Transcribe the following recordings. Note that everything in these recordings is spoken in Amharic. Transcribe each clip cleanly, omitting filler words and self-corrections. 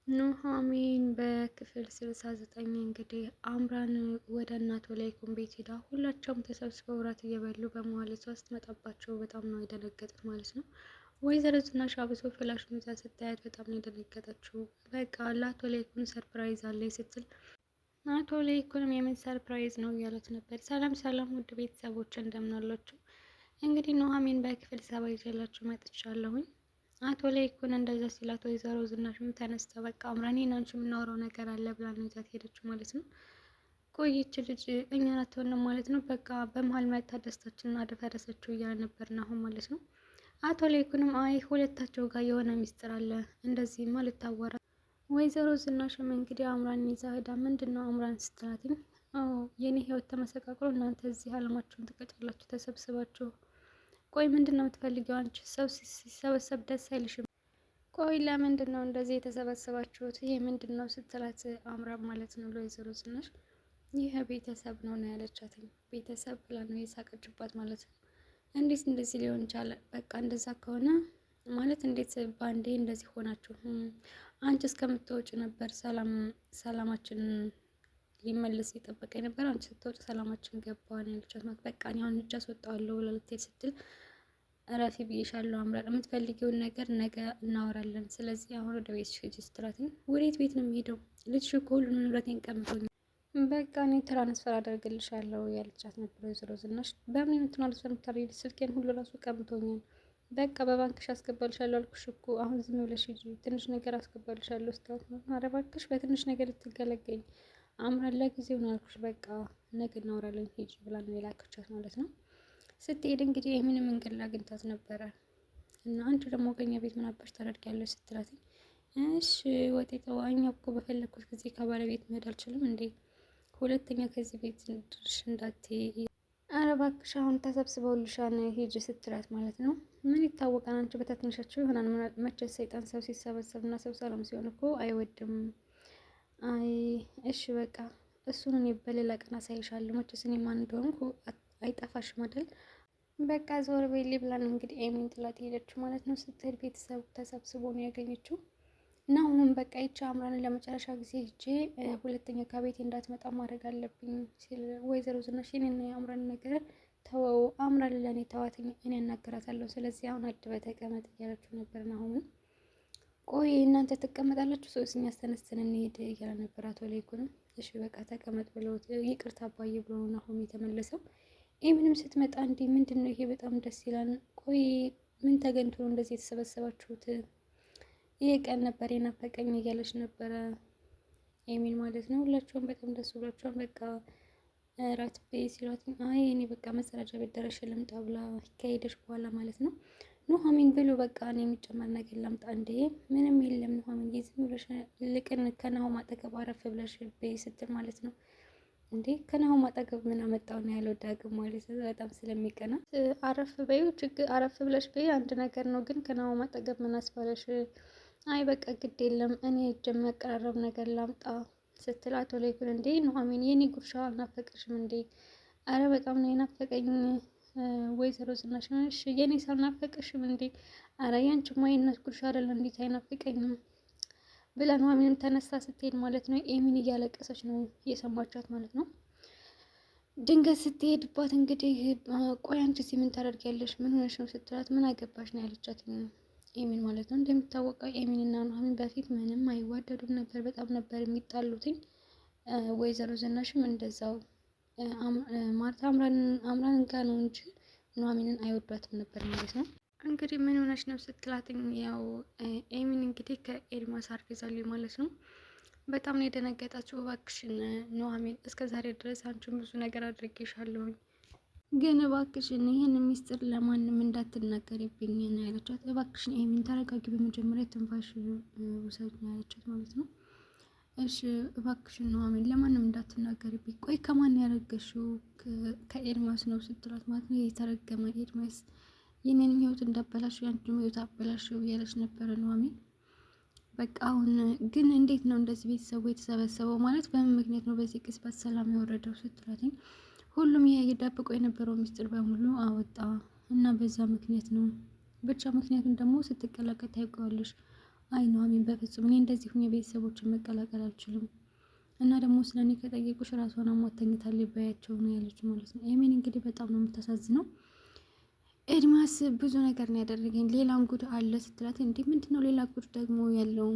ኑሃሚን በክፍል 69 እንግዲህ አምራን ወደ እናቷ ላይኩን ቤት ሄዳ ሁላቸውም ተሰብስበው እራት እየበሉ በመዋለቷ ስትመጣባቸው በጣም ነው የደነገጡት ማለት ነው። ወይዘሮ ዝናሽ አብሶ ፍላሹን ይዛ ስታያት በጣም ነው የደነገጠችው። በቃ ለአቶ ላይኩን ሰርፕራይዝ አለኝ ስትል አቶ ላይኩንም የምን ሰርፕራይዝ ነው እያሉት ነበር። ሰላም ሰላም ውድ ቤተሰቦች እንደምን አላችሁ? እንግዲህ ኑሃሚን በክፍል 70 ይዤላችሁ መጥቻለሁኝ። አቶ ላይኩን እንደዛ ሲላት ወይዘሮ ዝናሽም ተነስታ በቃ አምራን አንቺ የምናወራው ነገር አለ ብላ ነው ይዛት ሄደችው ማለት ነው። ቆይች ልጅ እኛን አትሆንም ማለት ነው። በቃ በመሀል መታ ደስታችንን አደፈረሰችው እያለ ነበር አሁን ማለት ነው። አቶ ላይኩንም አይ ሁለታቸው ጋር የሆነ ሚስጥር አለ እንደዚህማ ልታወራ። ወይዘሮ ዝናሽም እንግዲህ አምራን ይዛ ሄዳ ምንድን ነው አምራን ስትላትኝ የኔ ህይወት ተመሰቃቅሎ እናንተ እዚህ አለማችሁን ትቀጫላችሁ ተሰብስባችሁ። ቆይ ምንድን ነው የምትፈልጊው አንቺ? ሰው ሲሰበሰብ ደስ አይልሽም? ቆይ ለምንድን ነው እንደዚህ የተሰበሰባችሁት? ይሄ ምንድን ነው ስትላት አምራን ማለት ነው ለወይዘሮ ዝናሽ ይህ ቤተሰብ ነው ነው ያለቻትኝ። ቤተሰብ ብላ ነው የሳቀችባት ማለት ነው። እንዴት እንደዚህ ሊሆን ቻለ? በቃ እንደዛ ከሆነ ማለት እንዴት ባንዴ እንደዚህ ሆናችሁ? አንቺ እስከምትወጪ ነበር ሰላማችን ሊመለስ የጠበቀ ነበር። አንቺ ስትወጪ ሰላማችን ገባ ነው ያለቻት ማለት በቃ እኔ አሁን እጅ አስወጣዋለሁ ብላ ልትሄድ ስትል እረፊ ብዬሻለሁ አምራን፣ የምትፈልጊውን ነገር ነገ እናወራለን። ስለዚህ አሁን ወደ ቤት ሂጂ ስትላት ወዴት ቤት ነው የሚሄደው? ልጅሽ እኮ ሁሉንም ንብረቴን ቀምቶኛል። በቃ እኔ ትራንስፈር አደርግልሻለሁ ያለቻት ነበር ወይዘሮ ዝናሽ። በምን ትራንስፈር የምታደርጊ? ስልኬን ሁሉ ራሱ ቀምቶኛል። በቃ በባንክሽ አስገባልሻለሁ አልኩሽ እኮ አሁን ዝም ብለሽ ሂጂ፣ ትንሽ ነገር አስገባልሻለሁ ስትላት ነው። ኧረ እባክሽ በትንሽ ነገር ልትገለገኝ አምራን፣ ለጊዜው ነው አልኩሽ፣ በቃ ነገ እናወራለን ሂጂ ብላ ነው የላከቻት ማለት ነው። ስትሄድ እንግዲህ የምን መንገድ ላይ አግኝታት ነበረ እና አንቺ ደግሞ ከኛ ቤት ምን አባሽ ታደርጊያለሽ ስትላት፣ እሺ ወጤ ተዋኛ እኮ በፈለግኩት ጊዜ ከባለቤት መሄድ አልችልም እንዴ? ሁለተኛ ከዚህ ቤት ድርሽ እንዳትዪ። ኧረ እባክሽ አሁን ተሰብስበውልሻን ሂጂ ስትላት ማለት ነው። ምን ይታወቃል አንቺ በተትንሻቸው ይሆናል። መቼስ ሰይጣን ሰው ሲሰበሰብ እና ሰው ሰላም ሲሆን እኮ አይወድም። አይ እሺ በቃ እሱን እኔ በሌላ ቀን አሳይሻለሁ። መቼስ እኔ ማን እንደሆንኩ አይጠፋሽም አይደል? በቃ ዞር በይልኝ ብላ ነው እንግዲህ ኤሚን ጥላት ሄደችው ማለት ነው። ስትሄድ ቤተሰቡ ተሰብስቦ ነው ያገኘችው። እና አሁንም በቃ ይቺ አምራንን ለመጨረሻ ጊዜ ሂጄ ሁለተኛ ከቤቴ እንዳትመጣ ማድረግ አለብኝ ሲል ወይዘሮ ዝናሽ የኔና የአምራን ነገር ተወው፣ አምራን ለእኔ ተዋትኝ፣ እኔ እናገራታለሁ። ስለዚህ አሁን አድበህ ተቀመጥ እያለችው ነበር። አሁንም ቆይ እናንተ ትቀመጣላችሁ ሰው እኛ ተነስተን እንሄድ እያለ ነበር አቶ ላይኩንም። እሺ በቃ ተቀመጥ ብለው ይቅርታ አባዬ ብሎ ነው አሁን የተመለሰው። ኤሚንም ስትመጣ እንዴ ምንድን ነው ይሄ? በጣም ደስ ይላል። ቆይ ምን ተገኝቶ ነው እንደዚህ የተሰበሰባችሁት? ይሄ ቀን ነበር የናፈቀኝ እያለች ነበረ ኤሚን ማለት ነው። ሁላቸውም በጣም ደስ ብሏቸዋል። በቃ ራት ቤ ሲሏት አይ እኔ በቃ መጸዳጃ ቤት ደረሽ ልምጣ ብላ ከሄደች በኋላ ማለት ነው ኑሃሚን ብሉ በቃ እኔ የሚጨመር ነገር ላምጣ። እንዴ ምንም የለም ኑሃሚን ዝም ብለሽ ልቅን ከናሆም አጠገብ አረፍ ብለሽ በይ ስትል ማለት ነው። እንዴ ከናሆም አጠገብ ምን አመጣው ነው ያለው ዳግም ማለት ነው። በጣም ስለሚቀና አረፍ በይው ችግር አረፍ ብለሽ በይ አንድ ነገር ነው፣ ግን ከናሆም አጠገብ ምን አስባለሽ? አይ በቃ ግድ የለም እኔ እጅ የሚያቀራረብ ነገር ላምጣ ስትል አቶ ላይኩን እንዴ ኑሃሚን የኔ ጉርሻ አልናፈቀሽም እንዴ? አረ በጣም ነው የናፈቀኝ ወይዘሮ ዝናሽ ነሽ የኔ ሳልናፈቀሽም እንዴ? አረ ያንቺማ የእናት ጉርሻ አይደለም እንዴት አይናፍቀኝም ብላ ኑሃሚንም ተነስታ ስትሄድ ማለት ነው ኤሚን እያለቀሰች ነው እየሰማቻት ማለት ነው። ድንገት ስትሄድባት እንግዲህ ቆይ አንቺ እዚህ ምን ታደርጊያለሽ? ምን ሆነሽ ነው ስትላት ምን አገባሽ ነው ያለቻት ኤሚን ማለት ነው። እንደሚታወቀው ኤሚን እና ኑሃሚን በፊት ምንም አይዋደዱም ነበር፣ በጣም ነበር የሚጣሉትኝ። ወይዘሮ ዝናሽም እንደዛው ማርታ አምራን ጋ ነው እንጂ ኑሃሚንን አይወዷትም ነበር ማለት ነው። እንግዲህ ምን ሆነች ነው ስትላትኝ ያው ኤሚን እንግዲህ ከኤድማስ አርግዛለች ማለት ነው። በጣም ነው የደነገጣችው። እባክሽን ኑሃሚን እስከ ዛሬ ድረስ አንቺን ብዙ ነገር አድርጌሻለሁኝ፣ ግን እባክሽን ይህን ሚስጥር ለማንም እንዳትናገሪብኝ ነው ያለቻት። እባክሽን ኤሚን ተረጋጊ፣ በመጀመሪያ ትንፋሽ ውሰድ ነው ያለቻት ማለት ነው። እሺ እባክሽን ኑሃሚን ለማንም እንዳትናገሪብኝ። ቆይ ከማን ያረገሽው? ከኤድማስ ነው ስትላት ማለት ነው የተረገመ ኤድማስ የኔን ህይወት እንዳበላሽው ያንቺን ህይወት አበላሽው እያለች ነበረ ኑሃሚን። በቃ አሁን ግን እንዴት ነው እንደዚህ ቤተሰቡ የተሰበሰበው? ማለት በምን ምክንያት ነው በዚህ ቅጽበት ሰላም የወረደው ስትላትኝ ሁሉም የደብቆ የነበረው ሚስጥር በሙሉ አወጣ እና በዛ ምክንያት ነው። ብቻ ምክንያቱም ደግሞ ስትቀላቀል ታይቀዋለሽ። አይ ኑሐሚን በፍጹም እኔ እንደዚህ ሁኜ ቤተሰቦችን መቀላቀል አልችልም። እና ደግሞ ስለ እኔ ከጠየቁሽ ራሷን አሟት ተኝታለች በያቸው ነው ያለችው ማለት ነው። ኤሚን እንግዲህ በጣም ነው የምታሳዝነው። ኤድማስ ብዙ ነገር ነው ያደረገኝ ሌላም ጉድ አለ ስትላት፣ እንዲህ ምንድነው ሌላ ጉድ ደግሞ ያለው?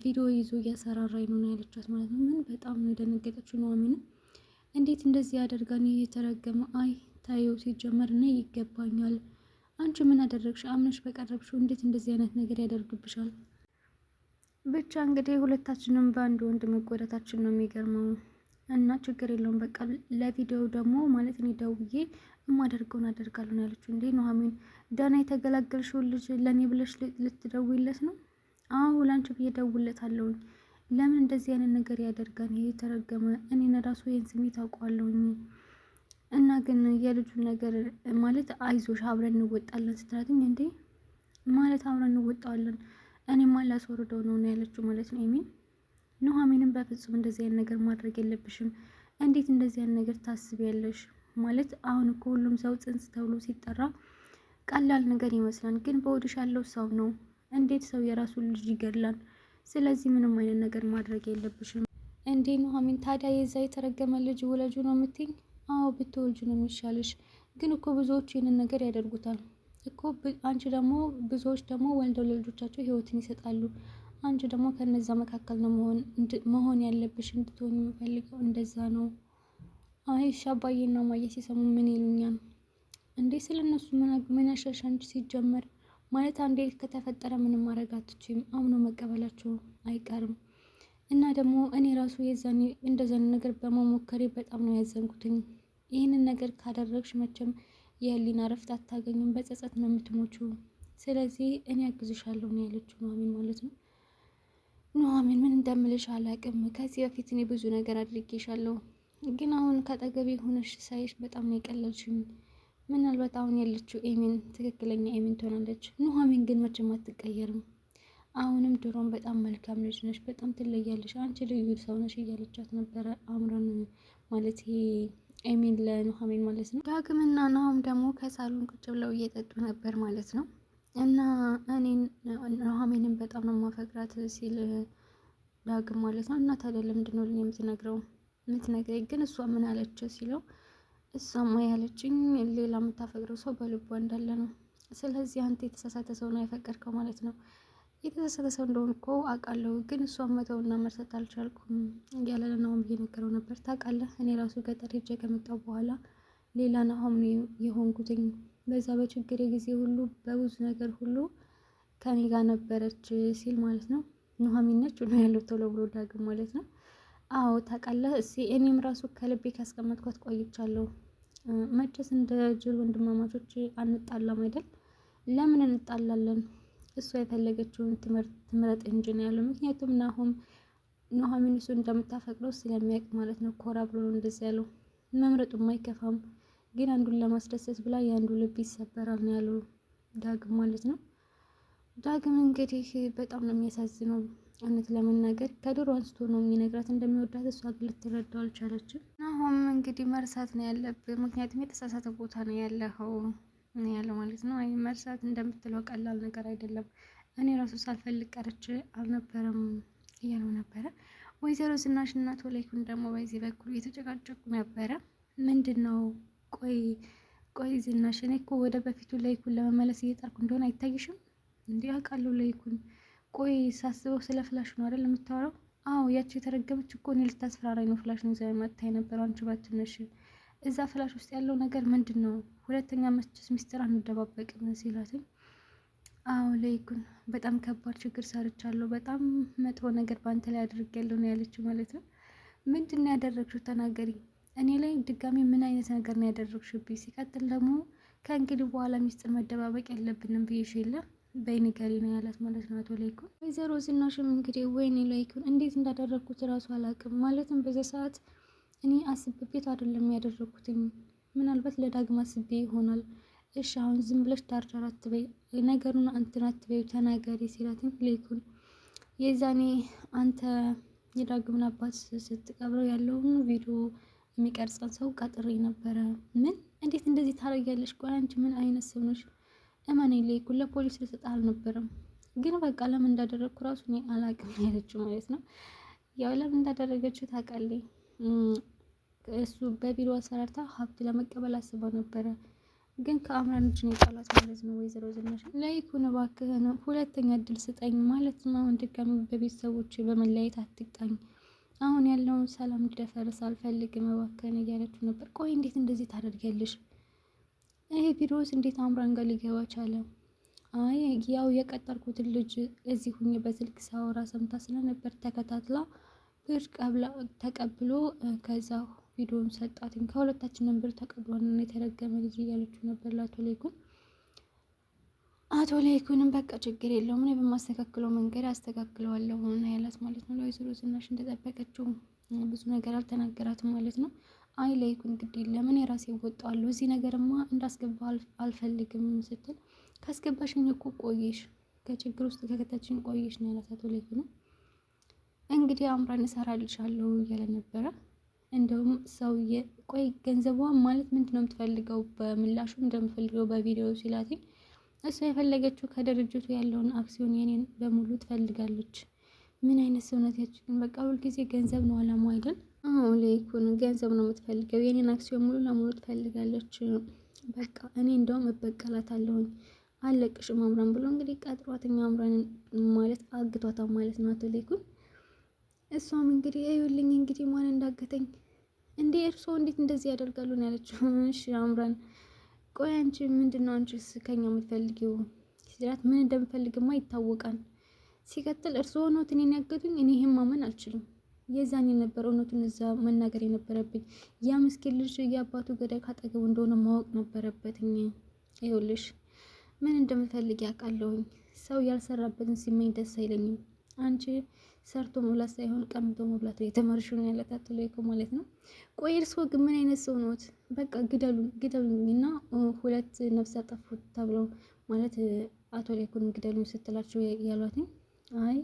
ቪዲዮ ይዞ እያሰራራኝ ነው ያለቻት ማለት ነው። ምን በጣም ነው የደነገጠችው ኑሐሚን። እንዴት እንደዚህ ያደርጋል የተረገመ? አይ ታየው ሲጀመር እኔ ይገባኛል። አንቺ ምን አደረግሽ? አምነሽ በቀረብሽው እንዴት እንደዚህ አይነት ነገር ያደርግብሻል? ብቻ እንግዲህ ሁለታችንም በአንድ ወንድ መጎዳታችን ነው የሚገርመው። እና ችግር የለውም በቃ ለቪዲዮ ደግሞ ማለት እኔ ደውዬ የማደርገውን አደርጋለሁ ነው ያለችው። እንዴ ኑሐሚን ደህና የተገላገልሽውን ልጅ ለእኔ ብለሽ ልትደውይለት ነው? አዎ ላንቺ ብዬ እደውልለታለሁኝ። ለምን እንደዚህ አይነት ነገር ያደርጋል? ይሄ የተረገመ እኔን ራሱ ይህን ስሜት አውቀዋለሁኝ። እና ግን የልጁን ነገር ማለት አይዞሽ አብረን እንወጣለን ስትላትኝ፣ እንዴ ማለት አብረን እንወጣለን እኔማ ላስወርደው ነው ያለችው ማለት ነው ኤሚን። ኑሐሚንም በፍጹም እንደዚህ አይነት ነገር ማድረግ የለብሽም። እንዴት እንደዚህ አይነት ነገር ታስቢያለሽ? ማለት አሁን እኮ ሁሉም ሰው ጽንስ ተብሎ ሲጠራ ቀላል ነገር ይመስላል፣ ግን በሆድሽ ያለው ሰው ነው። እንዴት ሰው የራሱን ልጅ ይገድላል? ስለዚህ ምንም አይነት ነገር ማድረግ የለብሽም። እንዴ ኑሐሚን ታዲያ የዛ የተረገመ ልጅ ውለጁ ነው የምትይኝ? አዎ ብትወልጁ ነው የሚሻልሽ። ግን እኮ ብዙዎች ይህንን ነገር ያደርጉታል እኮ። አንቺ ደግሞ ብዙዎች ደግሞ ወልደው ለልጆቻቸው ህይወትን ይሰጣሉ። አንቺ ደግሞ ከነዛ መካከል ነው መሆን ያለብሽ። እንድትሆን የምፈልገው እንደዛ ነው። አይ አባዬና እማዬ ሲሰሙ ምን ይሉኛል? እንዴ ስለነሱ ምን ያሻሽ አንቺ? ሲጀመር ማለት አንዴ ከተፈጠረ ምንም ማድረግ አትችይም። አምኖ መቀበላቸው አይቀርም። እና ደግሞ እኔ ራሱ የዛኔ እንደዛን ነገር በመሞከሬ በጣም ነው ያዘንኩትኝ። ይህንን ነገር ካደረግሽ መቼም የህሊና እረፍት አታገኝም፣ በጸጸት ነው የምትሞችው። ስለዚህ እኔ አግዝሻለሁ ነው ያለችው ኑሐሚን ማለት ነው። ኑሐሚን ምን እንደምልሽ አላቅም። ከዚህ በፊት እኔ ብዙ ነገር አድርጌሻለሁ፣ ግን አሁን ከአጠገቤ ሆነሽ ሳይሽ በጣም ነው የቀለልሽኝ። ምናልባት አሁን ያለችው ኤሚን ትክክለኛ ኤሚን ትሆናለች። ኑሐሚን ግን መቼም አትቀየርም። አሁንም ድሮም በጣም መልካም ልጅ ነሽ፣ በጣም ትለያለሽ፣ አንቺ ልዩ ሰው ነሽ እያለቻት ነበረ አምራን ማለት ይሄ ኤሚን ለኑሐሚን ማለት ነው። ዳግምና ናሆም ደግሞ ከሳሎን ቁጭ ብለው እየጠጡ ነበር ማለት ነው። እና እኔን ኑሐሚንን በጣም ነው ማፈቅራት ሲል ዳግም ማለት ነው። እና ታዲያ ለምንድን ነው የምትነግረኝ? ግን እሷ ምን አለች ሲለው፣ እሷማ ያለችኝ ሌላ የምታፈቅረው ሰው በልቧ እንዳለ ነው። ስለዚህ አንተ የተሳሳተ ሰው ነው ያፈቀርከው ማለት ነው። የተሳሳተ ሰው እንደሆነ እኮ አውቃለሁ፣ ግን እሷን መተውና መርሳት አልቻልኩም እያለ ለናሆም እየነገረው ነበር። ታውቃለህ እኔ ራሱ ገጠር ሄጄ ከመጣሁ በኋላ ሌላ ናሆም የሆንኩትኝ። በዛ በችግሬ ጊዜ ሁሉ በብዙ ነገር ሁሉ ከኔ ጋር ነበረች ሲል ማለት ነው። ኑሐሚን ነች ነው ያለው ቶሎ ብሎ ዳግም ማለት ነው። አዎ ታውቃለህ እኔም ራሱ ከልቤ ካስቀመጥኳት ቆይቻለሁ። መቼስ እንደ ጅል ወንድማማቾች አንጣላም አይደል? ለምን እንጣላለን? እሷ የፈለገችውን ትምረጥ እንጂ ነው ያለው። ምክንያቱም ኑሐሚን እሱ እንደምታፈቅረው ስለሚያውቅ ማለት ነው። ኮራ ብሎ ነው እንደዚህ ያለው። መምረጡም አይከፋም፣ ግን አንዱን ለማስደሰት ብላ የአንዱ ልብ ይሰበራል ነው ያለው ዳግም ማለት ነው። ዳግም እንግዲህ በጣም ነው የሚያሳዝነው። እውነት ለመናገር ከድሮ አንስቶ ነው የሚነግራት እንደሚወዳት፣ እሷ ግን ልትረዳው አልቻለችም። አሁን እንግዲህ መርሳት ነው ያለብህ፣ ምክንያቱም የተሳሳተ ቦታ ነው ያለኸው ያለው ማለት ነው። አይ መርሳት እንደምትለው ቀላል ነገር አይደለም። እኔ ራሱ ሳልፈልግ ቀርቼ አልነበረም እያለው ነበረ። ወይዘሮ ዝናሽ እና አቶ ላይኩን ደግሞ በዚህ በኩል እየተጨቃጨቁ ነበረ። ምንድን ነው ቆይ ዝናሽ፣ እኔ እኮ ወደ በፊቱ ላይኩን ለመመለስ እየጣርኩ እንደሆነ አይታይሽም? እንዲህ አውቃለሁ ላይኩን። ቆይ ሳስበው ስለ ፍላሽ ነው አይደል የምታወራው? አዎ ያቺ የተረገመች እኮ እኔ ልታስፈራራኝ ነው ፍላሽ ነው ይዛ መታ የነበረው። አንቺ ባትነሽ እዛ ፍላሽ ውስጥ ያለው ነገር ምንድን ነው? ሁለተኛ መቼስ ሚስጥር አንደባበቅም ሲላትኝ፣ አዎ ላይኩን በጣም ከባድ ችግር ሰርቻለሁ፣ በጣም መጥፎ ነገር በአንተ ላይ አድርጌያለሁ ነው ያለችው ማለት ነው። ምንድን ነው ያደረግሽው? ተናገሪ። እኔ ላይ ድጋሚ ምን አይነት ነገር ነው ያደረግሽብኝ? ሲቀጥል ደግሞ ከእንግዲህ በኋላ ሚስጥር መደባበቅ የለብንም ብዬሽ የለ በይ ንገሪ ነው ያላት ማለት ነው አቶ ላይኩን። ወይዘሮ ዝናሽም እንግዲህ ወይኔ ላይኩን እንዴት እንዳደረግኩት እራሱ አላውቅም። ማለትም በዛ ሰዓት እኔ አስቤበት አይደለም ያደረግኩትኝ፣ ምናልባት ለዳግም አስቤ ይሆናል። እሺ አሁን ዝም ብለሽ ዳርዳር አትበይ፣ ነገሩን እንትን አትበይ፣ ተናገሪ ሲላትኝ ላይኩን የዛኔ አንተ የዳግምን አባት ስትቀብረው ያለውን ቪዲዮ የሚቀርጸን ሰው ቀጥሬ ነበረ። ምን? እንዴት እንደዚህ ታደርጊያለሽ? ቆይ አንቺ ምን አይነት ሰው ነሽ? እመኔ ላይኩን ለፖሊስ ልሰጥህ አልነበረም። ግን በቃ ለምን እንዳደረግኩ ራሱ እኔ አላቅም ያለችው ማለት ነው። ያው ለምን እንዳደረገችው ታውቃለች። እሱ በቢሮ አሰራርታ ሀብት ለመቀበል አስበው ነበረ፣ ግን ከአምራን እጅ ነው የጣላት ማለት ነው። ወይዘሮ ዝናሽ ለይኩን እባክህን ሁለተኛ እድል ስጠኝ ማለት ነው። አሁን ድጋሚ በቤተሰቦች በመለያየት አትቅጣኝ፣ አሁን ያለውን ሰላም እንዲደፈርስ አልፈልግም እባክህን እያለችው ነበር። ቆይ እንዴት እንደዚህ ታደርጊያለሽ? ይሄ ቢሮስ እንዴት አምራን ጋር ሊገባ ቻለ? አይ ያው የቀጠርኩትን ልጅ እዚህ ሁኜ በስልክ ሳወራ ሰምታ ስለነበር ተከታትላ ብር ተቀብሎ ከዛ ቪዲዮን ሰጣትኝ። ከሁለታችንም ብር ተቀብሏል የተረገመ ልጅ እያለችው ነበር ለአቶ ለይኩን። አቶ ለይኩንም በቃ ችግር የለውም እኔ በማስተካክለው መንገድ አስተካክለዋለሁ እና ያላት ማለት ነው። ለወይዘሮ ዝናሽ እንደጠበቀችው ብዙ ነገር አልተናገራትም ማለት ነው። አይ ለይኩን ግድ የለም እኔ ራሴ እወጣዋለሁ፣ እዚህ ነገርማ እንዳስገባ አልፈልግም ስትል ካስገባሽኝ እኮ ቆየሽ፣ ከችግር ውስጥ ከከታችን ቆየሽ ነው ያላት አቶ ለይኩን። እንግዲህ አምራን እሰራልሻለሁ እያለ ነበረ። እንደውም ሰውዬ ቆይ ገንዘቧን ማለት ምንድን ነው የምትፈልገው? በምላሹ እንደምትፈልገው በቪዲዮ ሲላትኝ እሷ የፈለገችው ከድርጅቱ ያለውን አክሲዮን የኔን በሙሉ ትፈልጋለች። ምን አይነት ሰውነት ያችን በቃ ሁልጊዜ ገንዘብ ነው አላማ አይደል? አዎ ለይኩን ገንዘብ ነው የምትፈልገው፣ የኔን አክሲዮን ሙሉ ለሙሉ ትፈልጋለች። በቃ እኔ እንደውም እበቀላታለሁኝ አለቅሽም አምራን ብሎ እንግዲህ ቀጥሯትኛ አምራንን ማለት አግቷታ ማለት ነው አቶ ለይኩን። እሷም እንግዲህ እዩልኝ እንግዲህ ማን እንዳገተኝ እንዴ እርስዎ እንዴት እንደዚህ ያደርጋሉ ነው ያለችው። እሺ አምራን ቆይ አንቺ ምንድነው አንቺስ ከኛ የምትፈልጊው ሲላት፣ ምን እንደምፈልግማ ይታወቃል። ሲቀጥል እርስዎ ነው እኔን ያገቱኝ፣ እኔ ይሄን ማመን አልችልም። የዛን የነበረ እውነቱን እዛ መናገር የነበረብኝ ያ ምስኪን ልጅ የአባቱ ገዳይ ካጠገቡ እንደሆነ ማወቅ ነበረበትኝ። ይኸውልሽ ምን እንደምፈልግ ያውቃለሁኝ። ሰው ያልሰራበትን ሲመኝ ደስ አይለኝም። አንቺ ሰርቶ መብላት ሳይሆን ቀምቶ መብላት ነው የተማርሽው ነው ያላት አቶ ለይኩን ማለት ነው። ቆይ እርስዎ ግን ምን አይነት ሰው ነዎት? በቃ ግደሉኝ እና ሁለት ነፍስ ያጠፉት ተብለው ማለት አቶ ለይኩን ግደሉኝ ስትላቸው ያሏትኝ። አይ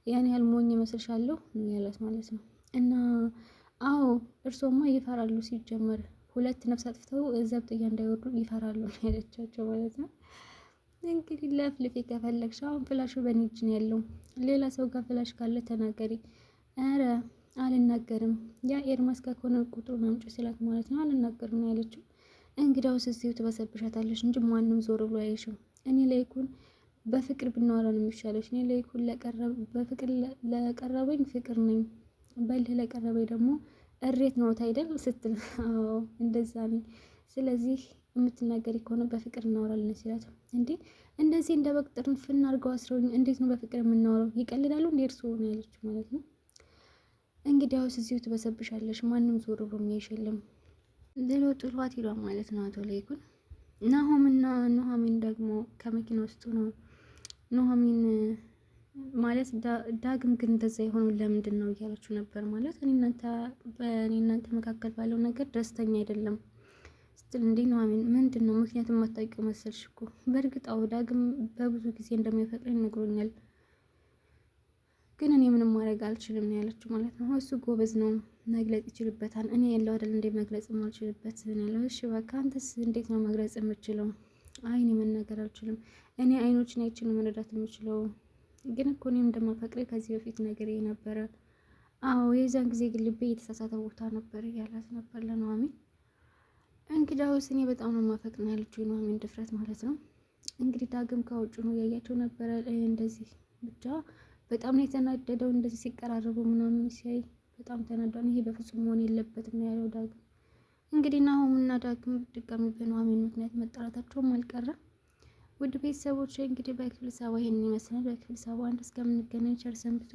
ያን ያህል ሞኝ መስልሻለሁ ነው ያላት ማለት ነው። እና አዎ እርስዎማ ይፈራሉ፣ ሲጀመር ሁለት ነፍስ አጥፍተው ዘብጥያ እንዳይወርዱ ይፈራሉ ነው ያለቻቸው ማለት ነው። እንግዲህ ለፍልፌ ከፈለግሽ አሁን ፍላሹ በእኔ እጅ ነው ያለው፣ ሌላ ሰው ጋር ፍላሽ ካለ ተናገሪ። ኧረ አልናገርም፣ ያ ኤርማስ ጋር ከሆነ ቁጥሩን አምጪ ስላት ማለት ነው። አልናገርም ነው ያለችው። እንግዲያውስ እዚሁ ትበሰብሻታለሽ እንጂ ማንም ዞር ብሎ አይሽም። እኔ ለይኩን በፍቅር ብናወራ ነው የሚሻለሽ። እኔ ለይኩን በፍቅር ለቀረበኝ ፍቅር ነኝ፣ በልህ ለቀረበኝ ደግሞ እሬት ነው አይደል ስትል፣ አዎ እንደዛ ነኝ። ስለዚህ የምትናገሪ ከሆነ በፍቅር እናወራለን ሲላት፣ እንዴ እንደዚህ እንደ በግ ጥርንፍና አድርገው አስረውኝ እንዴት ነው በፍቅር የምናወራው? ይቀልዳሉ እንዴ እርስዎ ነው ያለችው ማለት ነው። እንግዲያውስ እዚሁ ትበሰብሻለሽ፣ ማንም ዞር ብሎ የሚያይሽ የለም ሌሎ ጥሏት ሄዷ ማለት ነው አቶ ለይኩን። ናሆምና ኑሐሚን ደግሞ ከመኪና ውስጥ ነው። ኑሐሚን ማለት ዳግም ግን እንደዛ የሆነው ለምንድን ነው እያለችው ነበር ማለት እኔ እናንተ መካከል ባለው ነገር ደስተኛ አይደለም ስትል፣ እንዴ ኑሐሚን ምንድን ነው ምክንያቱም የማታውቂው መሰልሽ እኮ። በእርግጥ አዎ ዳግም በብዙ ጊዜ እንደሚያፈቅረኝ ነግሮኛል፣ ግን እኔ ምንም ማድረግ አልችልም ነው ያለችው ማለት ነው። እሱ ጎበዝ ነው መግለጽ ይችልበታል፣ እኔ ያለው አይደል እንዴ መግለጽ የማልችልበት ነው ያለው። እሺ በቃ አንተስ እንዴት ነው መግለጽ የምችለው? አይ እኔ መናገር አልችልም፣ እኔ አይኖችን አይቼ ነው መረዳት የምችለው፣ ግን እኮ እኔም እንደማፈቅሬ ከዚህ በፊት ነገር ነበረ። አዎ የዛን ጊዜ ግን ልቤ የተሳሳተ ቦታ ነበር እያላት ነበር ለኑሐሚን። እንግዲያውስ እኔ በጣም ነው የማፈቅር ነው ያለችው የኑሐሚን ድፍረት ማለት ነው። እንግዲህ ዳግም ከውጭ ነው ያያቸው ነበረ እንደዚህ ብቻ በጣም ነው የተናደደው። እንደዚህ ሲቀራረቡ ምናምን ሲያይ በጣም ተናዷል። ይሄ በፍጹም መሆን የለበትም ነው ያለው ዳግም። እንግዲህ ናሆምና ዳግም ድጋሚ በኑሐሚን ምክንያት መጣላታቸውም አልቀረም። ውድ ቤተሰቦች እንግዲህ በክፍል 70 ይሄንን ይመስላል። በክፍል 71 እስከምንገናኝ ቸር ሰንብቱ።